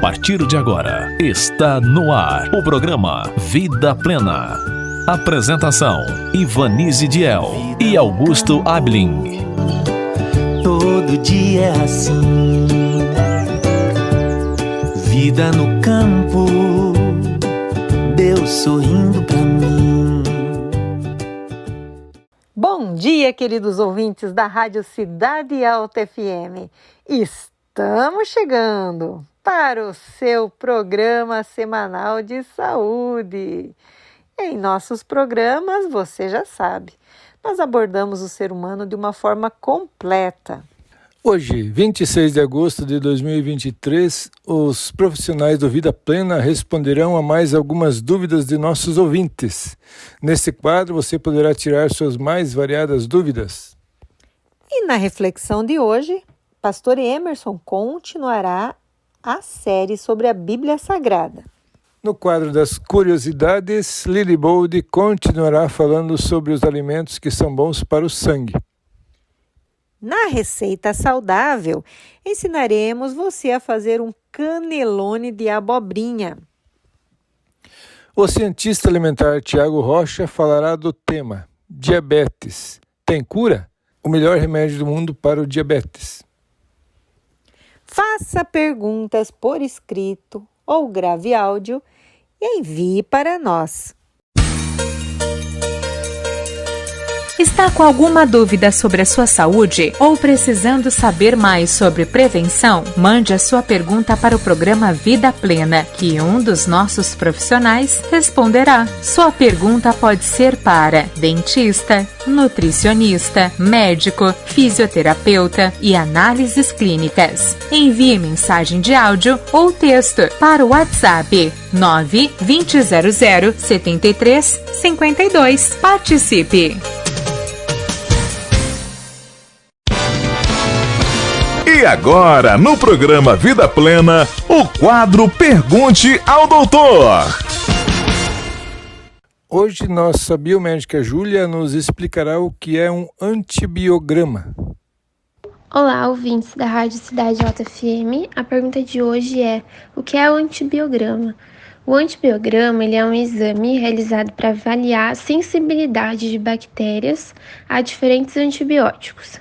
partir de agora, está no ar o programa Vida Plena. Apresentação: Ivanise Diel e Augusto Abling. Todo dia é assim, vida no campo, Deus sorrindo pra mim. Bom dia, queridos ouvintes da Rádio Cidade Alta FM. Estamos chegando para o seu programa semanal de saúde. Em nossos programas, você já sabe, nós abordamos o ser humano de uma forma completa. Hoje, 26 de agosto de 2023, os profissionais do Vida Plena responderão a mais algumas dúvidas de nossos ouvintes. Nesse quadro, você poderá tirar suas mais variadas dúvidas. E na reflexão de hoje, Pastor Emerson continuará a série sobre a Bíblia Sagrada. No quadro das curiosidades, Lily Bold continuará falando sobre os alimentos que são bons para o sangue. Na receita saudável, ensinaremos você a fazer um canelone de abobrinha. O cientista alimentar Tiago Rocha falará do tema diabetes. Tem cura? O melhor remédio do mundo para o diabetes. Faça perguntas por escrito ou grave áudio e envie para nós. Está com alguma dúvida sobre a sua saúde ou precisando saber mais sobre prevenção? Mande a sua pergunta para o programa Vida Plena, que um dos nossos profissionais responderá. Sua pergunta pode ser para dentista, nutricionista, médico, fisioterapeuta e análises clínicas. Envie mensagem de áudio ou texto para o WhatsApp 92000 7352. Participe! E agora, no programa Vida Plena, o quadro Pergunte ao Doutor. Hoje, nossa biomédica Júlia nos explicará o que é um antibiograma. Olá, ouvintes da Rádio Cidade Alta FM. A pergunta de hoje é: o que é o antibiograma? O antibiograma ele é um exame realizado para avaliar a sensibilidade de bactérias a diferentes antibióticos.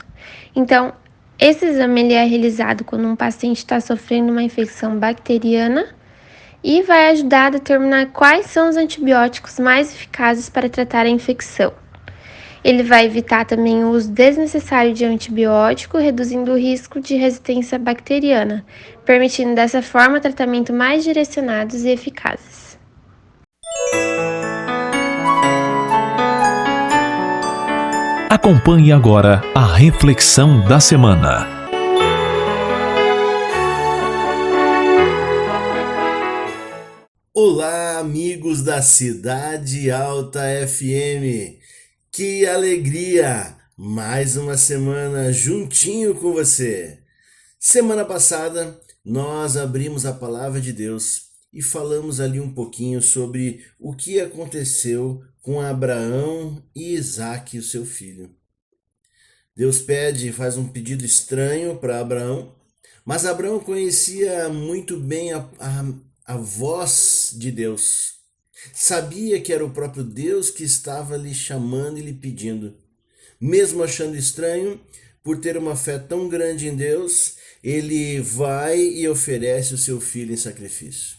Então, esse exame ele é realizado quando um paciente está sofrendo uma infecção bacteriana e vai ajudar a determinar quais são os antibióticos mais eficazes para tratar a infecção. Ele vai evitar também o uso desnecessário de antibiótico, reduzindo o risco de resistência bacteriana, permitindo dessa forma tratamento mais direcionados e eficazes. Acompanhe agora a reflexão da semana. Olá, amigos da Cidade Alta FM. Que alegria! Mais uma semana juntinho com você. Semana passada, nós abrimos a Palavra de Deus e falamos ali um pouquinho sobre o que aconteceu com Abraão e Isaque, o seu filho. Deus faz um pedido estranho para Abraão, mas Abraão conhecia muito bem a voz de Deus. Sabia que era o próprio Deus que estava lhe chamando e lhe pedindo. Mesmo achando estranho, por ter uma fé tão grande em Deus, ele vai e oferece o seu filho em sacrifício.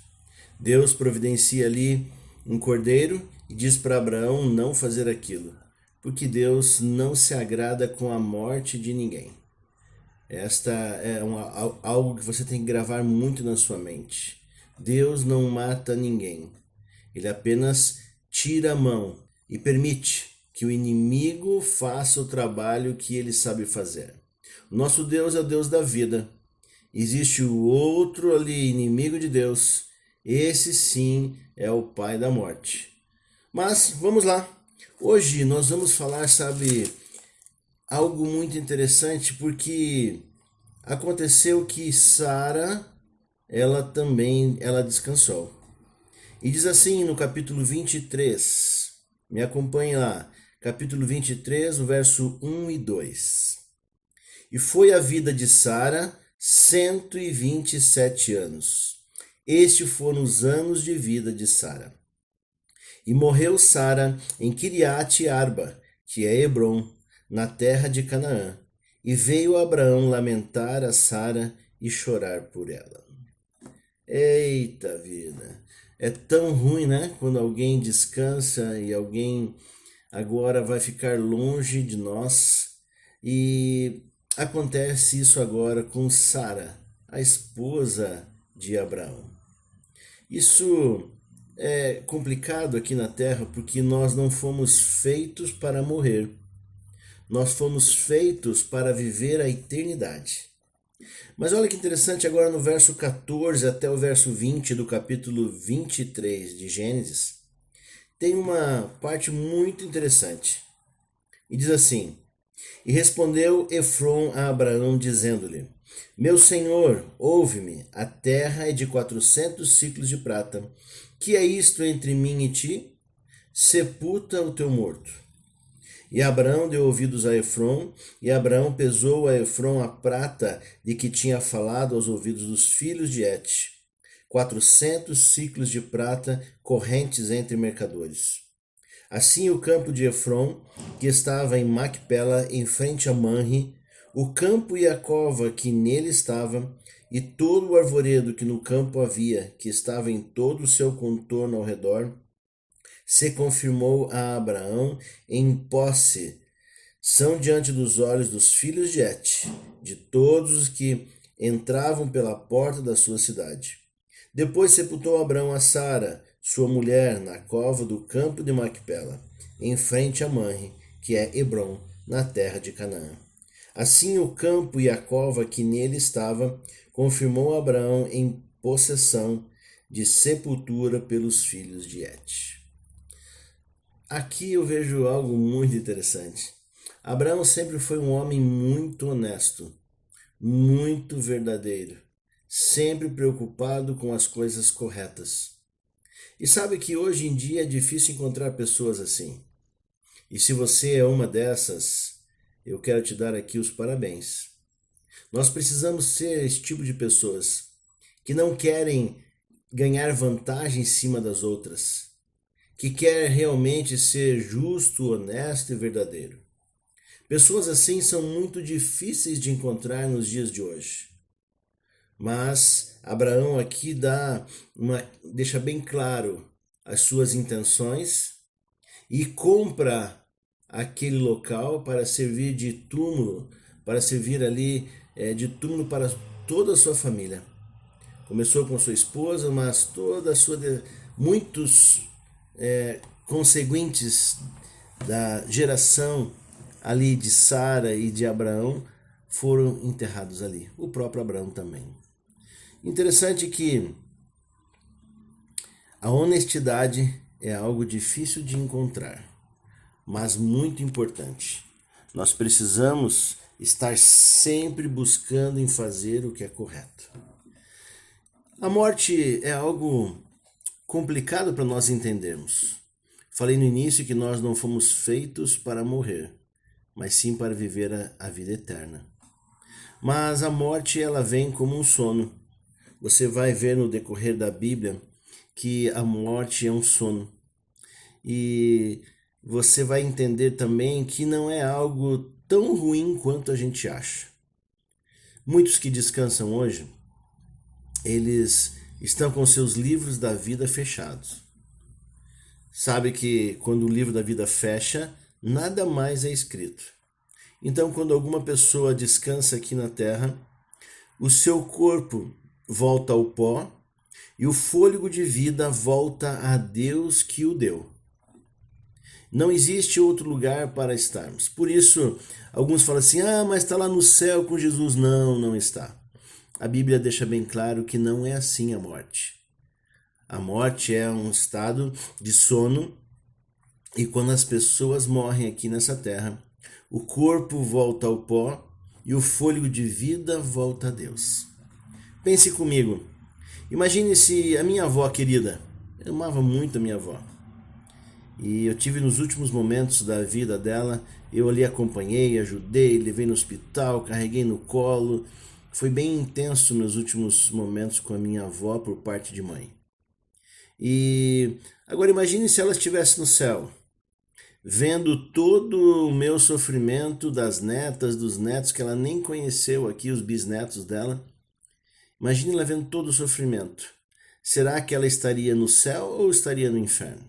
Deus providencia ali um cordeiro e diz para Abraão não fazer aquilo, porque Deus não se agrada com a morte de ninguém. Esta é algo que você tem que gravar muito na sua mente. Deus não mata ninguém. Ele apenas tira a mão e permite que o inimigo faça o trabalho que ele sabe fazer. O nosso Deus é o Deus da vida. Existe o outro ali, inimigo de Deus. Esse sim é o pai da morte. Mas vamos lá. Hoje nós vamos falar, algo muito interessante, porque aconteceu que Sara, ela descansou. E diz assim no capítulo 23, me acompanhe lá, capítulo 23, o verso 1 e 2. E foi a vida de Sara 127 anos, Estes foram os anos de vida de Sara. E morreu Sara em Kiriate Arba, que é Hebrom, na terra de Canaã. E veio Abraão lamentar a Sara e chorar por ela. Eita vida! É tão ruim, né? Quando alguém descansa e alguém agora vai ficar longe de nós. E acontece isso agora com Sara, a esposa de Abraão. Isso é complicado aqui na Terra porque nós não fomos feitos para morrer. Nós fomos feitos para viver a eternidade. Mas olha que interessante, agora no verso 14 até o verso 20 do capítulo 23 de Gênesis, tem uma parte muito interessante. E diz assim: E respondeu Efrom a Abraão, dizendo-lhe: Meu senhor, ouve-me, a terra é de 400 siclos de prata. Que é isto entre mim e ti? Sepulta o teu morto. E Abraão deu ouvidos a Efrom, e Abraão pesou a Efrom a prata de que tinha falado aos ouvidos dos filhos de Et, 400 siclos de prata correntes entre mercadores. Assim o campo de Efrom, que estava em Macpela, em frente a Manre, o campo e a cova que nele estava, e todo o arvoredo que no campo havia, que estava em todo o seu contorno ao redor, se confirmou a Abraão em posse. São diante dos olhos dos filhos de Et, de todos os que entravam pela porta da sua cidade. Depois sepultou Abraão a Sara, sua mulher, na cova do campo de Macpela, em frente a Manre, que é Hebrom, na terra de Canaã. Assim o campo e a cova que nele estava confirmou Abraão em possessão de sepultura pelos filhos de Et. Aqui eu vejo algo muito interessante. Abraão sempre foi um homem muito honesto, muito verdadeiro, sempre preocupado com as coisas corretas. E sabe que hoje em dia é difícil encontrar pessoas assim. E se você é uma dessas, eu quero te dar aqui os parabéns. Nós precisamos ser esse tipo de pessoas que não querem ganhar vantagem em cima das outras, que quer realmente ser justo, honesto e verdadeiro. Pessoas assim são muito difíceis de encontrar nos dias de hoje. Mas Abraão aqui deixa bem claro as suas intenções e compra aquele local para servir de túmulo, para servir ali de túmulo para toda a sua família. Começou com sua esposa, mas toda a sua muitos conseguintes da geração ali de Sara e de Abraão foram enterrados ali. O próprio Abraão também. Interessante que a honestidade é algo difícil de encontrar, mas muito importante. Nós precisamos estar sempre buscando em fazer o que é correto. A morte é algo complicado para nós entendermos. Falei no início que nós não fomos feitos para morrer, mas sim para viver a vida eterna. Mas a morte ela vem como um sono. Você vai ver no decorrer da Bíblia que a morte é um sono. E você vai entender também que não é algo tão ruim quanto a gente acha. Muitos que descansam hoje, eles estão com seus livros da vida fechados. Sabe que quando o livro da vida fecha, nada mais é escrito. Então, quando alguma pessoa descansa aqui na terra, o seu corpo volta ao pó e o fôlego de vida volta a Deus que o deu. Não existe outro lugar para estarmos. Por isso, alguns falam assim, mas está lá no céu com Jesus. Não, não está. A Bíblia deixa bem claro que não é assim a morte. A morte é um estado de sono e quando as pessoas morrem aqui nessa terra, o corpo volta ao pó e o fôlego de vida volta a Deus. Pense comigo. Imagine se a minha avó querida, eu amava muito a minha avó, e eu tive nos últimos momentos da vida dela, eu ali acompanhei, ajudei, levei no hospital, carreguei no colo, foi bem intenso meus últimos momentos com a minha avó por parte de mãe. E agora imagine se ela estivesse no céu, vendo todo o meu sofrimento das netas, dos netos que ela nem conheceu aqui, os bisnetos dela. Imagine ela vendo todo o sofrimento. Será que ela estaria no céu ou estaria no inferno?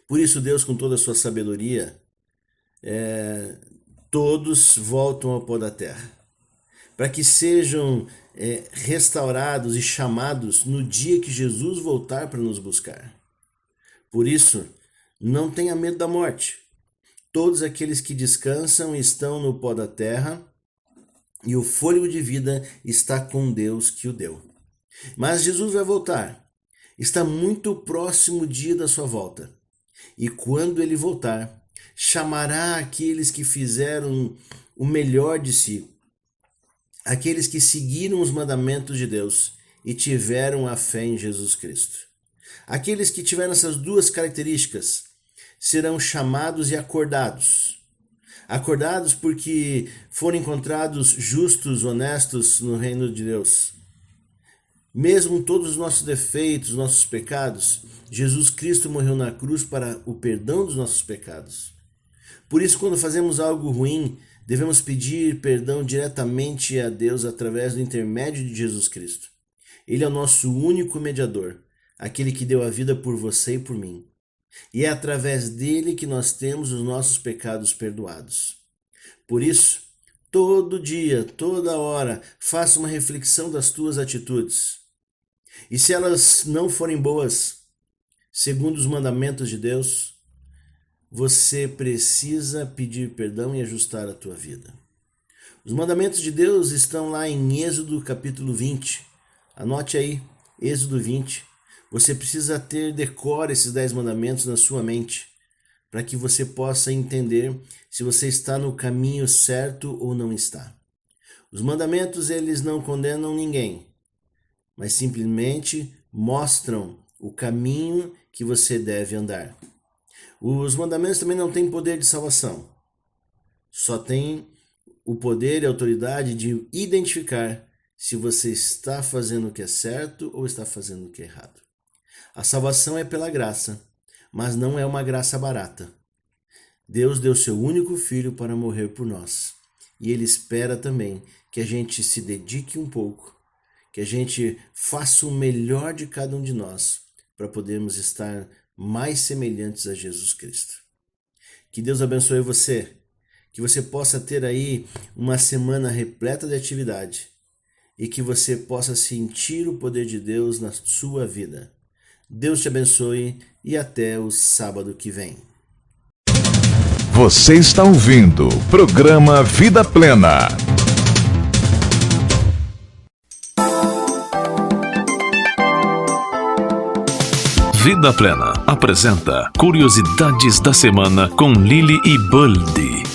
Por isso Deus, com toda a sua sabedoria, todos voltam ao pó da terra, para que sejam restaurados e chamados no dia que Jesus voltar para nos buscar. Por isso, não tenha medo da morte. Todos aqueles que descansam estão no pó da terra e o fôlego de vida está com Deus que o deu. Mas Jesus vai voltar. Está muito próximo o dia da sua volta. E quando ele voltar, chamará aqueles que fizeram o melhor de si, aqueles que seguiram os mandamentos de Deus e tiveram a fé em Jesus Cristo. Aqueles que tiveram essas duas características serão chamados e acordados. Acordados porque foram encontrados justos, honestos no reino de Deus. Mesmo todos os nossos defeitos, nossos pecados, Jesus Cristo morreu na cruz para o perdão dos nossos pecados. Por isso, quando fazemos algo ruim, devemos pedir perdão diretamente a Deus através do intermédio de Jesus Cristo. Ele é o nosso único mediador, aquele que deu a vida por você e por mim. E é através dele que nós temos os nossos pecados perdoados. Por isso, todo dia, toda hora, faça uma reflexão das tuas atitudes. E se elas não forem boas, segundo os mandamentos de Deus, você precisa pedir perdão e ajustar a tua vida. Os mandamentos de Deus estão lá em Êxodo capítulo 20. Anote aí, Êxodo 20. Você precisa ter decora esses 10 mandamentos na sua mente, para que você possa entender se você está no caminho certo ou não está. Os mandamentos, eles não condenam ninguém, mas simplesmente mostram o caminho que você deve andar. Os mandamentos também não têm poder de salvação. Só tem o poder e a autoridade de identificar se você está fazendo o que é certo ou está fazendo o que é errado. A salvação é pela graça, mas não é uma graça barata. Deus deu seu único filho para morrer por nós. E Ele espera também que a gente se dedique um pouco, que a gente faça o melhor de cada um de nós para podermos estar mais semelhantes a Jesus Cristo. Que Deus abençoe você, que você possa ter aí uma semana repleta de atividade e que você possa sentir o poder de Deus na sua vida. Deus te abençoe e até o sábado que vem. Você está ouvindo o programa Vida Plena. Vida Plena apresenta Curiosidades da Semana com Lily e Buldy.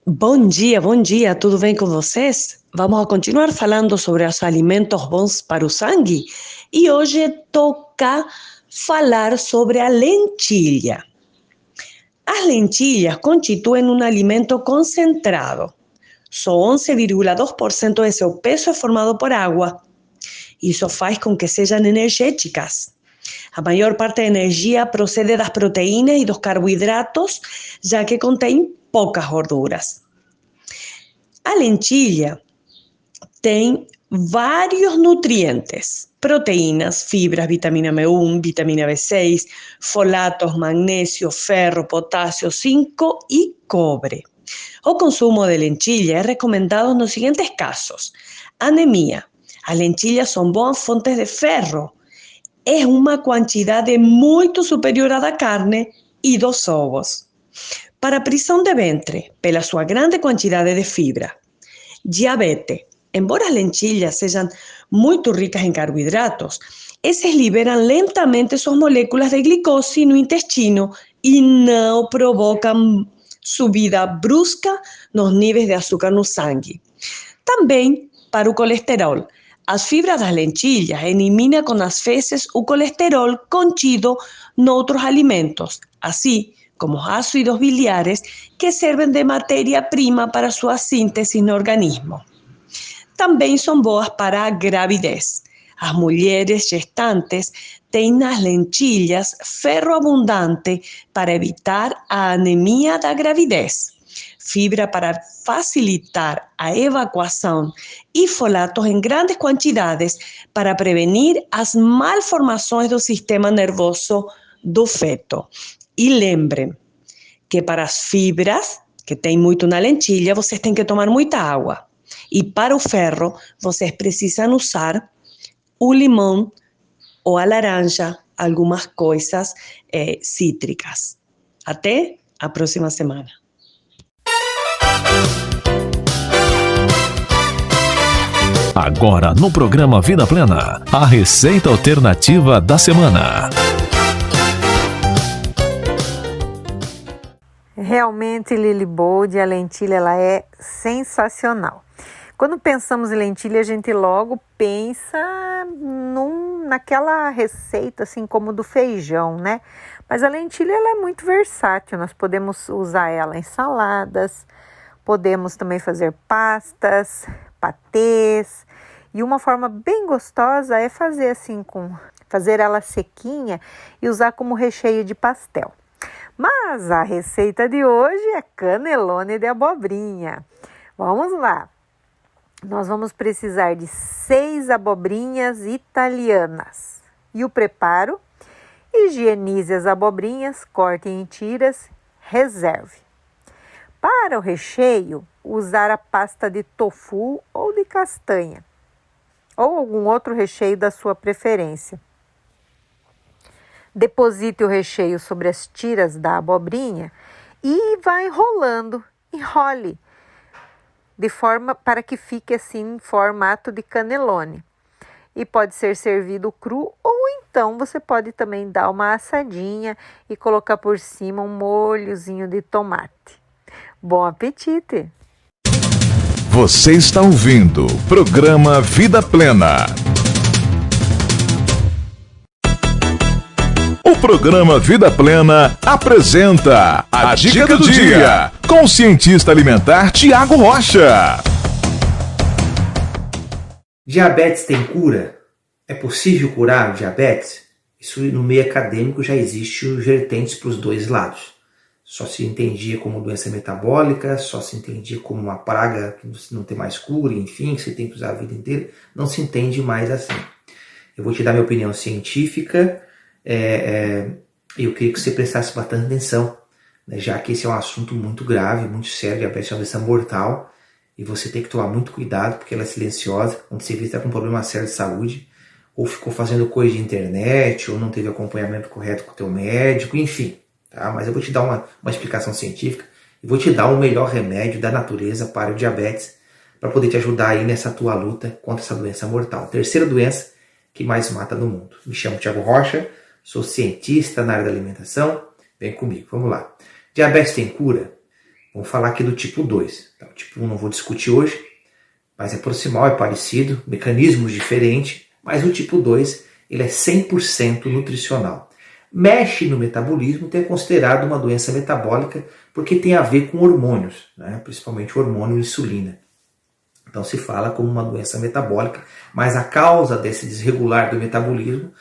Bom dia, tudo bem com vocês? Vamos a continuar falando sobre os alimentos bons para o sangue e hoje toca falar sobre a lentilha. As lentilhas constituem um alimento concentrado. Só 11,2% de seu peso é formado por água. Isso faz com que sejam energéticas. A maior parte da energia procede das proteínas e dos carboidratos, já que contém poucas gorduras. A lentilha tem vários nutrientes, proteínas, fibras, vitamina B1, vitamina B6, folatos, magnésio, ferro, potássio, zinco e cobre. O consumo de lentilha é recomendado nos seguintes casos: anemia. As lentilhas são boas fontes de ferro. É uma quantidade muito superior à da carne e dos ovos. Para prisão de ventre, pela sua grande quantidade de fibra. Diabetes. Embora as lentilhas sejam muito ricas em carboidratos, esses liberam lentamente suas moléculas de glicose no intestino e não provocam subida brusca nos níveis de açúcar no sangue. Também para o colesterol. As fibras das lentilhas eliminam com as fezes o colesterol contido noutros alimentos, assim como os ácidos biliares que servem de matéria-prima para sua síntese no organismo. Também são boas para a gravidez. As mulheres gestantes têm nas lentilhas ferro abundante para evitar a anemia da gravidez, fibra para facilitar a evacuação e folatos em grandes quantidades para prevenir as malformações do sistema nervoso do feto. E lembrem que para as fibras, que tem muito na lentilha, vocês têm que tomar muita água. E para o ferro, vocês precisam usar o limão ou a laranja, algumas coisas cítricas. Até a próxima semana. Agora no programa Vida Plena, a receita alternativa da semana. Realmente, Lily Bold, a lentilha ela é sensacional. Quando pensamos em lentilha, a gente logo pensa naquela receita, assim como do feijão, né? Mas a lentilha ela é muito versátil, nós podemos usar ela em saladas, podemos também fazer pastas, patês, e uma forma bem gostosa é fazer ela sequinha e usar como recheio de pastel. Mas a receita de hoje é canelone de abobrinha. Vamos lá! Nós vamos precisar de 6 abobrinhas italianas. E o preparo? Higienize as abobrinhas, corte em tiras, reserve. Para o recheio, usar a pasta de tofu ou de castanha, ou algum outro recheio da sua preferência. Deposite o recheio sobre as tiras da abobrinha e vá enrolando. Enrole de forma para que fique assim em formato de canelone. E pode ser servido cru ou então você pode também dar uma assadinha e colocar por cima um molhozinho de tomate. Bom apetite! Você está ouvindo o programa Vida Plena. O programa Vida Plena apresenta a Dica do Dia, com o cientista alimentar Tiago Rocha. Diabetes tem cura? É possível curar o diabetes? Isso no meio acadêmico já existe os vertentes para os dois lados. Só se entendia como doença metabólica, só se entendia como uma praga que não tem mais cura, enfim, que você tem que usar a vida inteira. Não se entende mais assim. Eu vou te dar minha opinião científica. Eu queria que você prestasse bastante atenção, né, já que esse é um assunto muito grave, muito sério. Diabetes é uma doença mortal e você tem que tomar muito cuidado porque ela é silenciosa. Quando você vê que está com um problema sério de saúde, ou ficou fazendo coisa de internet, ou não teve acompanhamento correto com o teu médico, enfim. Tá? Mas eu vou te dar uma explicação científica e vou te dar o melhor remédio da natureza para o diabetes, para poder te ajudar aí nessa tua luta contra essa doença mortal. Terceira doença que mais mata no mundo. Me chamo Tiago Rocha, sou cientista na área da alimentação. Vem comigo, vamos lá. Diabetes tem cura? Vamos falar aqui do tipo 2. Tá? O tipo 1 não vou discutir hoje, mas é proximal, é parecido, mecanismos diferentes, mas o tipo 2 ele é 100% nutricional. Mexe no metabolismo, é considerado uma doença metabólica porque tem a ver com hormônios, né? Principalmente o hormônio insulina. Então se fala como uma doença metabólica, mas a causa desse desregular do metabolismo,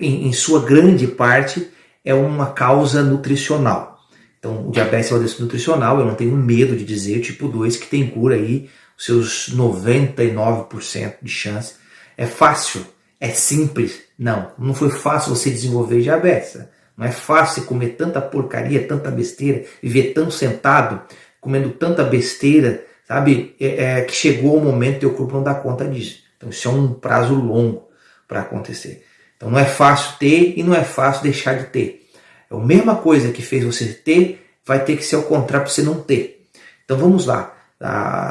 em sua grande parte, é uma causa nutricional. Então o diabetes é uma doença nutricional, eu não tenho medo de dizer, o tipo 2 que tem cura aí, os seus 99% de chance. É fácil? É simples? Não foi fácil você desenvolver diabetes. Não é fácil você comer tanta porcaria, tanta besteira, viver tão sentado, comendo tanta besteira, sabe? Que chegou o momento que o teu corpo não dá conta disso. Então isso é um prazo longo para acontecer. Então não é fácil ter e não é fácil deixar de ter. É a mesma coisa que fez você ter, vai ter que ser ao contrário para você não ter. Então vamos lá.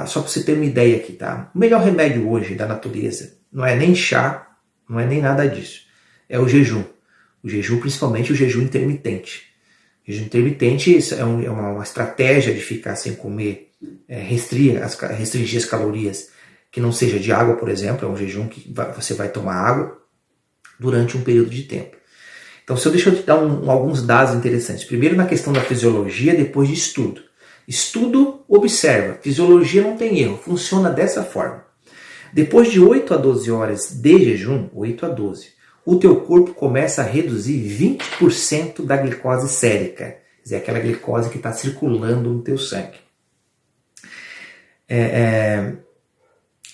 Só para você ter uma ideia aqui, tá? O melhor remédio hoje da natureza não é nem chá, não é nem nada disso. É o jejum. O jejum, principalmente o jejum intermitente. O jejum intermitente é uma estratégia de ficar sem comer, restringir as calorias que não seja de água, por exemplo, é um jejum que você vai tomar água durante um período de tempo. Então, deixa eu te dar alguns dados interessantes. Primeiro na questão da fisiologia, depois de estudo. Estudo observa, fisiologia não tem erro, funciona dessa forma. Depois de 8 a 12 horas de jejum, 8 a 12, o teu corpo começa a reduzir 20% da glicose sérica, quer dizer, aquela glicose que está circulando no teu sangue.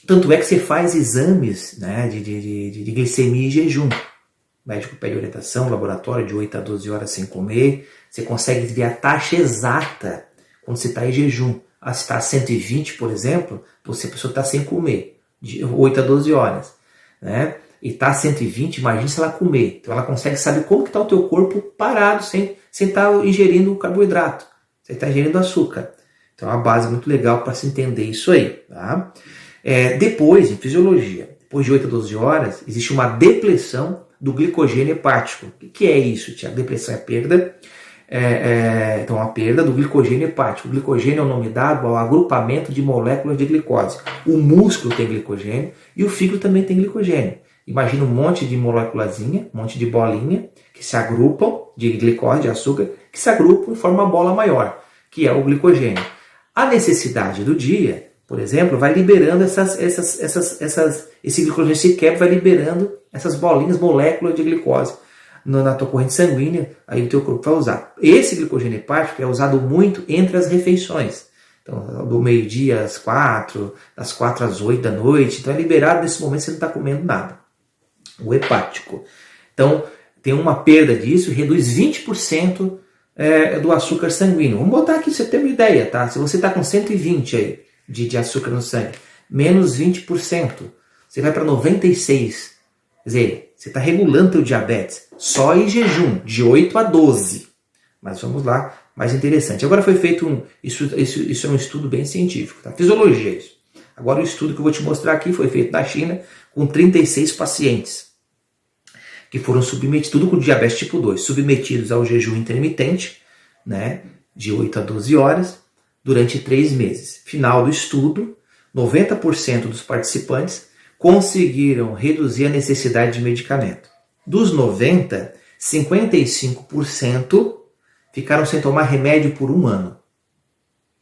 Tanto é que você faz exames, né, de glicemia em jejum. O médico pede orientação, laboratório de 8 a 12 horas sem comer. Você consegue ver a taxa exata quando você está em jejum. Se está a 120, por exemplo, a pessoa está sem comer, de 8 a 12 horas. Né? E está a 120, imagina se ela comer. Então ela consegue saber como está o teu corpo parado, sem estar ingerindo carboidrato, sem estar ingerindo açúcar. Então é uma base muito legal para se entender isso aí. Tá? Depois, em fisiologia, depois de 8 a 12 horas, existe uma depressão do glicogênio hepático. O que é isso, Tiago? Depressão é perda. Então, a perda do glicogênio hepático. O glicogênio é o nome dado ao agrupamento de moléculas de glicose. O músculo tem glicogênio e o fígado também tem glicogênio. Imagina um monte de moléculazinha, um monte de bolinha que se agrupam, de glicose, de açúcar, que se agrupam e formam uma bola maior, que é o glicogênio. A necessidade do dia, por exemplo, vai liberando esse glicogênio se quebra, vai liberando essas bolinhas, moléculas de glicose na tua corrente sanguínea, aí o teu corpo vai usar. Esse glicogênio hepático é usado muito entre as refeições. Então, do meio-dia às 4, das 4 às 8 da noite. Então, é liberado nesse momento, você não está comendo nada. O hepático. Então, tem uma perda disso, reduz 20% do açúcar sanguíneo. Vamos botar aqui, você ter uma ideia, tá? Se você está com 120 aí de açúcar no sangue, menos 20%, você vai para 96%. Quer dizer, você está regulando teu diabetes só em jejum, de 8 a 12. Mas vamos lá, mais interessante. Agora foi feito isso é um estudo bem científico, tá? Fisiologia isso. Agora o estudo que eu vou te mostrar aqui foi feito na China com 36 pacientes que foram submetidos, tudo com diabetes tipo 2, submetidos ao jejum intermitente, né, de 8 a 12 horas, durante 3 meses. Final do estudo, 90% dos participantes conseguiram reduzir a necessidade de medicamento. Dos 90, 55% ficaram sem tomar remédio por 1 ano.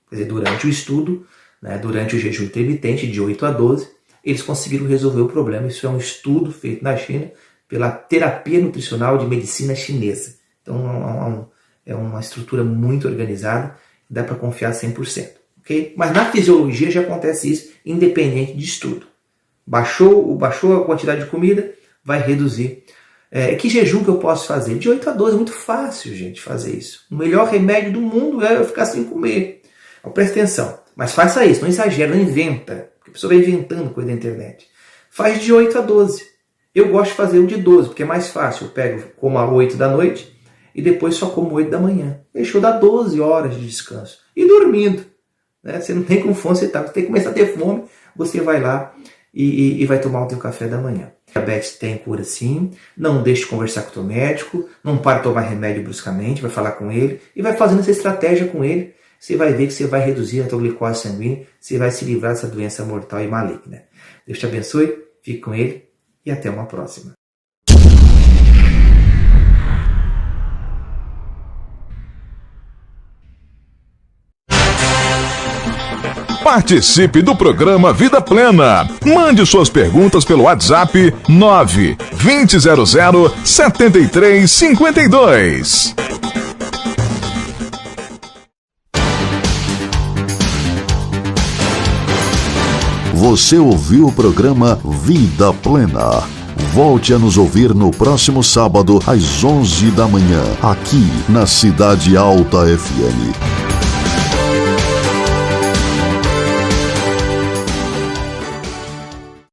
Quer dizer, durante o estudo, né, durante o jejum intermitente de 8 a 12, eles conseguiram resolver o problema. Isso é um estudo feito na China pela Terapia Nutricional de Medicina Chinesa. Então é uma estrutura muito organizada, dá para confiar 100%. Okay? Mas na fisiologia já acontece isso, independente de estudo. Baixou a quantidade de comida, vai reduzir. Que jejum que eu posso fazer? De 8 a 12, é muito fácil, gente, fazer isso. O melhor remédio do mundo é eu ficar sem comer. Então, presta atenção. Mas faça isso, não exagera, não inventa. Porque a pessoa vai inventando coisa na internet. Faz de 8 a 12. Eu gosto de fazer o de 12, porque é mais fácil. Eu como às 8 da noite e depois só como 8 da manhã. Deixou dar 12 horas de descanso. E dormindo. Né? Você não tem com fome, você tem que começar a ter fome, você vai lá e vai tomar o teu café da manhã. Diabetes tem cura sim, não deixe de conversar com o teu médico, não para de tomar remédio bruscamente, vai falar com ele e vai fazendo essa estratégia com ele. Você vai ver que você vai reduzir a tua glicose sanguínea, você vai se livrar dessa doença mortal e maligna. Deus te abençoe, fique com ele e até uma próxima. Participe do programa Vida Plena. Mande suas perguntas pelo WhatsApp 9-2000-7352. Você ouviu o programa Vida Plena. Volte a nos ouvir no próximo sábado às 11 da manhã, aqui na Cidade Alta FM.